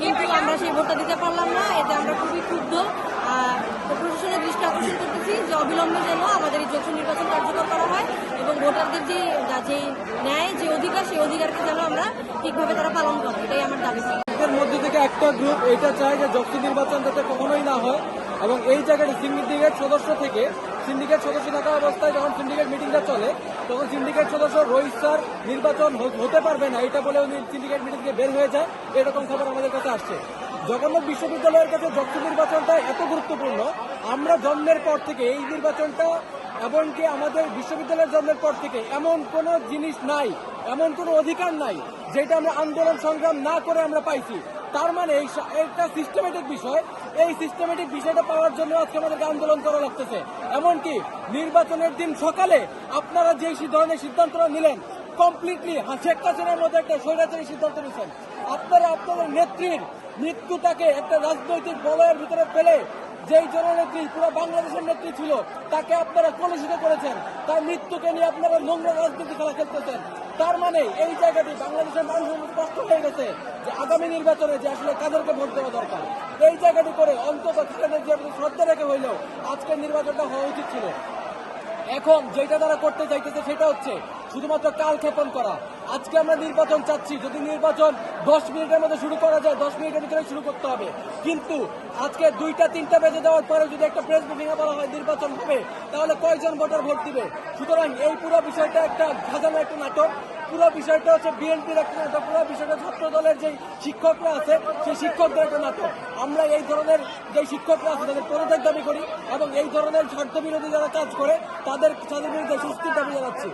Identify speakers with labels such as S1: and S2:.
S1: কিন্তু আমরা সেই ভোটটা দিতে পারলাম না। এতে আমরা খুবই ক্ষুব্ধ। প্রশাসনের দৃষ্টি আকর্ষণ করতেছি যে অবিলম্বে যেন আমাদের এই যৌথ নির্বাচন কার্যকর করা হয় এবং ভোটারদের যে ন্যায় যে অধিকার, সেই অধিকারকে যেন আমরা ঠিকভাবে তারা পালন করে, এটাই আমার দাবি।
S2: এর মধ্যে থেকে একটা গ্রুপ এটা চায় যে যৌথ নির্বাচন যাতে কখনোই না হয় এবং এই জায়গায় সিন্ডিকেট সদস্য থাকা অবস্থায় যখন সিন্ডিকেট মিটিংটা চলে তখন সিন্ডিকেট সদস্য রোহিত স্যার নির্বাচন হতে পারবে না এটা বলে উনি সিন্ডিকেট মিটিং থেকে বের হয়ে যায়, এরকম খবর আমাদের কাছে আসছে। জগন্নাথ বিশ্ববিদ্যালয়ের কাছে যৌথ নির্বাচনটা এত গুরুত্বপূর্ণ, আমরা জন্মের পর থেকে এই নির্বাচনটা, এমনকি আমাদের বিশ্ববিদ্যালয়ের জন্মের পর থেকে এমন কোনো জিনিস নাই, এমন কোনো অধিকার নাই যেটা আমরা আন্দোলন সংগ্রাম না করে আমরা পাইছি। তার মানে একটা সিস্টেমেটিক বিষয়, এই সিস্টেমেটিক বিষয়টা পাওয়ার জন্য আজকে আমাদেরকে আন্দোলন করা লাগতেছে। এমনকি নির্বাচনের দিন সকালে আপনারা যে ধরনের সিদ্ধান্তটা নিলেন, কমপ্লিটলি শেখ হাসিনার মধ্যে একটা স্বৈরাচারী সিদ্ধান্ত নিচ্ছেন। আপনারা আপনাদের নেত্রীর মৃত্যুটাকে একটা রাজনৈতিক বলয়ের ভিতরে ফেলে যেই জননেত্রী পুরো বাংলাদেশের নেত্রী ছিল তাকে আপনারা কলুষিত করেছেন, তার মৃত্যুকে নিয়ে আপনারা নোংরা রাজনীতি খেলা খেলতেছেন। তার মানে এই জায়গাটি বাংলাদেশের মানুষের স্পষ্ট হয়ে গেছে যে আগামী নির্বাচনে যে আসলে কাদেরকে ভোট দেওয়া দরকার। এই জায়গাটি করে অন্তত খালেদা জিয়ার প্রতি শ্রদ্ধা রেখে হইলেও আজকের নির্বাচনটা হওয়া উচিত ছিল। এখন যেটা তারা করতে চাইতেছে সেটা হচ্ছে শুধুমাত্র কালক্ষেপণ করা। আজকে আমরা নির্বাচন চাচ্ছি, যদি নির্বাচন 10 মিনিটের মধ্যে শুরু করা যায় 10 মিনিটের ভিতরে শুরু করতে হবে। কিন্তু আজকে 2টা-3টা বেজে যাওয়ার পরে যদি একটা প্রেস ব্রিফিং বলা হয় নির্বাচন হবে, তাহলে কয়জন ভোটার ভোট দিবে? সুতরাং এই পুরো বিষয়টা একটা সাজানো একটা নাটক। পুরো বিষয়টা হচ্ছে বিএনপির একটা নাটক, পুরো বিষয়টা ছাত্র দলের যে শিক্ষকরা আছে সেই শিক্ষকদের একটা নাটক। আমরা এই ধরনের যে শিক্ষকরা আছে তাদের পদত্যাগ দাবি করি এবং এই ধরনের স্বার্থ বিরোধী যারা কাজ করে তাদের বিরুদ্ধে সুস্থির দাবি জানাচ্ছি।